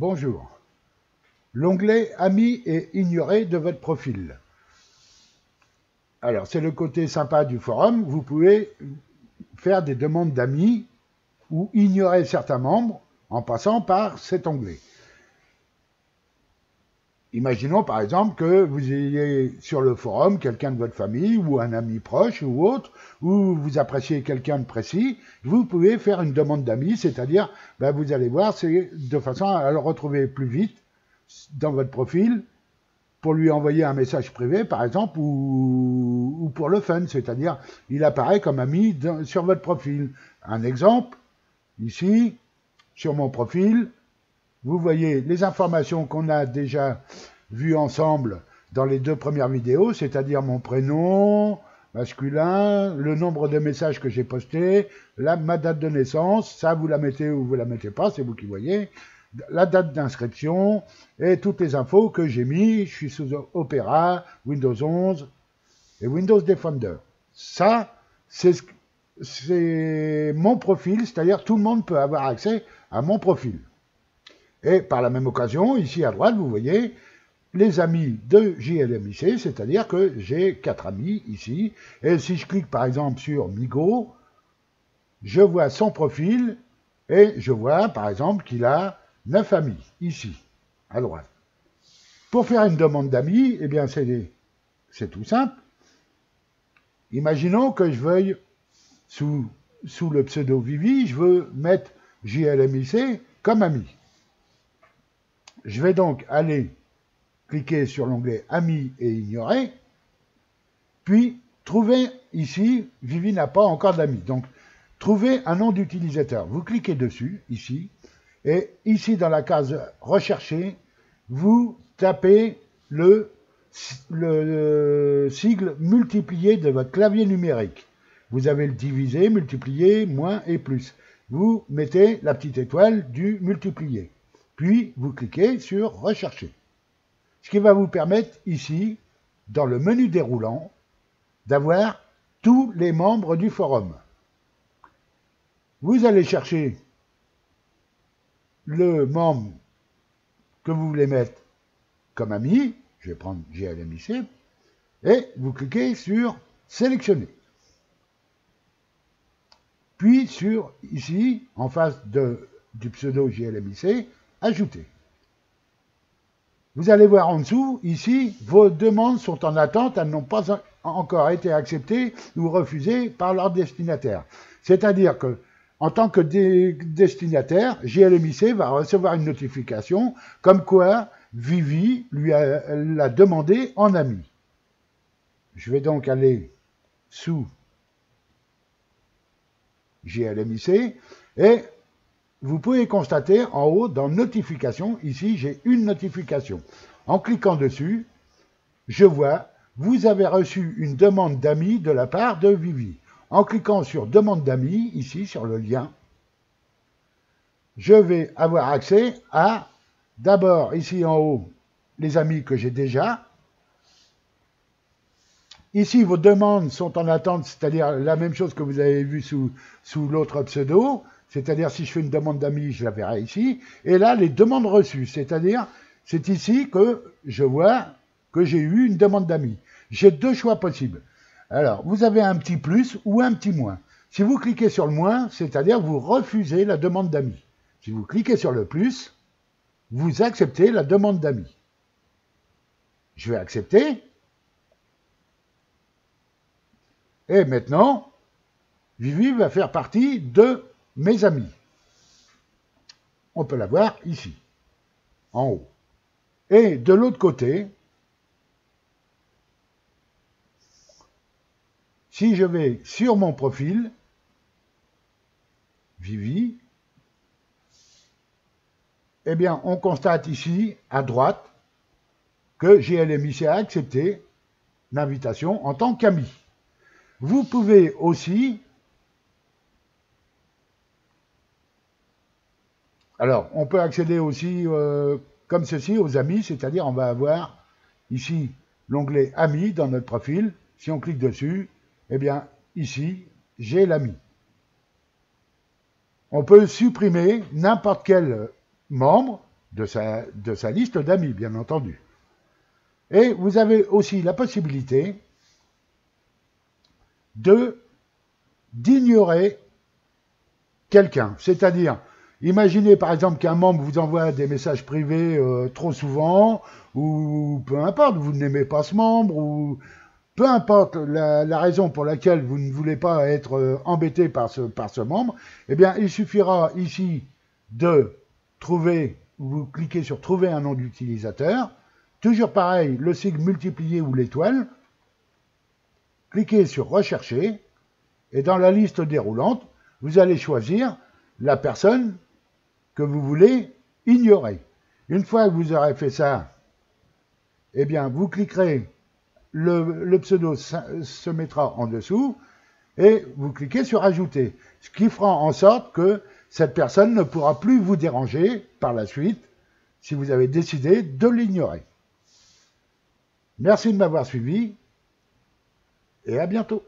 Bonjour. L'onglet Amis et ignorer de votre profil. Alors, c'est le côté sympa du forum. Vous pouvez faire des demandes d'amis ou ignorer certains membres en passant par cet onglet. Imaginons par exemple que vous ayez sur le forum quelqu'un de votre famille ou un ami proche ou autre, ou vous appréciez quelqu'un de précis, vous pouvez faire une demande d'amis, c'est-à-dire vous allez voir, c'est de façon à le retrouver plus vite dans votre profil pour lui envoyer un message privé par exemple ou pour le fun, c'est-à-dire il apparaît comme ami sur votre profil. Un exemple, ici, sur mon profil, vous voyez les informations qu'on a déjà vues ensemble dans les 2 premières vidéos, c'est-à-dire mon prénom masculin, le nombre de messages que j'ai postés, ma date de naissance, ça vous la mettez ou vous la mettez pas, c'est vous qui voyez, la date d'inscription et toutes les infos que j'ai mis. Je suis sous Opera, Windows 11 et Windows Defender. Ça, c'est mon profil, c'est-à-dire tout le monde peut avoir accès à mon profil. Et par la même occasion, ici à droite, vous voyez les amis de JLMIC, c'est-à-dire que j'ai 4 amis ici. Et si je clique par exemple sur Migo, je vois son profil et je vois par exemple qu'il a 9 amis ici, à droite. Pour faire une demande d'amis, eh bien c'est tout simple. Imaginons que je veuille, sous le pseudo Vivi, je veux mettre JLMIC comme ami. Je vais donc aller cliquer sur l'onglet Amis et ignorer, puis trouver ici, Vivi n'a pas encore d'amis, donc trouver un nom d'utilisateur. Vous cliquez dessus, ici, et ici dans la case Rechercher, vous tapez le sigle multiplié de votre clavier numérique. Vous avez le divisé, multiplié, moins et plus. Vous mettez la petite étoile du multiplié. Puis, vous cliquez sur « Rechercher ». Ce qui va vous permettre ici, dans le menu déroulant, d'avoir tous les membres du forum. Vous allez chercher le membre que vous voulez mettre comme ami, je vais prendre JLMIC, et vous cliquez sur « Sélectionner ». Puis sur, ici, en face du pseudo JLMIC, Ajouter. Vous allez voir en dessous, ici, vos demandes sont en attente, elles n'ont pas encore été acceptées ou refusées par leur destinataire. C'est-à-dire que, en tant que destinataire, JLMIC va recevoir une notification comme quoi Vivi l'a demandé en ami. Je vais donc aller sous JLMIC et vous pouvez constater en haut, dans Notification, ici, j'ai une notification. En cliquant dessus, je vois, vous avez reçu une demande d'amis de la part de Vivi. En cliquant sur Demande d'amis, ici, sur le lien, je vais avoir accès à, d'abord, ici en haut, les amis que j'ai déjà. Ici, vos demandes sont en attente, c'est-à-dire la même chose que vous avez vu sous l'autre pseudo. C'est-à-dire, si je fais une demande d'amis, je la verrai ici. Et là, les demandes reçues, c'est-à-dire, c'est ici que je vois que j'ai eu une demande d'amis. J'ai 2 choix possibles. Alors, vous avez un petit plus ou un petit moins. Si vous cliquez sur le moins, c'est-à-dire vous refusez la demande d'amis. Si vous cliquez sur le plus, vous acceptez la demande d'amis. Je vais accepter. Et maintenant, Vivi va faire partie de mes amis. On peut la voir ici, en haut. Et de l'autre côté, si je vais sur mon profil, Vivi, eh bien, on constate ici, à droite, que JLMIC a accepté l'invitation en tant qu'ami. Vous pouvez aussi... Alors, on peut accéder aussi comme ceci aux amis, c'est-à-dire on va avoir ici l'onglet Amis dans notre profil. Si on clique dessus, eh bien ici, j'ai l'ami. On peut supprimer n'importe quel membre de sa liste d'amis, bien entendu. Et vous avez aussi la possibilité d'ignorer quelqu'un. C'est-à-dire, imaginez par exemple qu'un membre vous envoie des messages privés trop souvent, ou peu importe, vous n'aimez pas ce membre, ou peu importe la raison pour laquelle vous ne voulez pas être embêté par ce membre, eh bien, il suffira ici de trouver, vous cliquez sur trouver un nom d'utilisateur, toujours pareil, le sigle multiplié ou l'étoile, cliquez sur rechercher, et dans la liste déroulante, vous allez choisir la personne que vous voulez ignorer. Une fois que vous aurez fait ça, eh bien, vous cliquerez, le pseudo se mettra en dessous, et vous cliquez sur ajouter, ce qui fera en sorte que cette personne ne pourra plus vous déranger par la suite si vous avez décidé de l'ignorer. Merci de m'avoir suivi et à bientôt.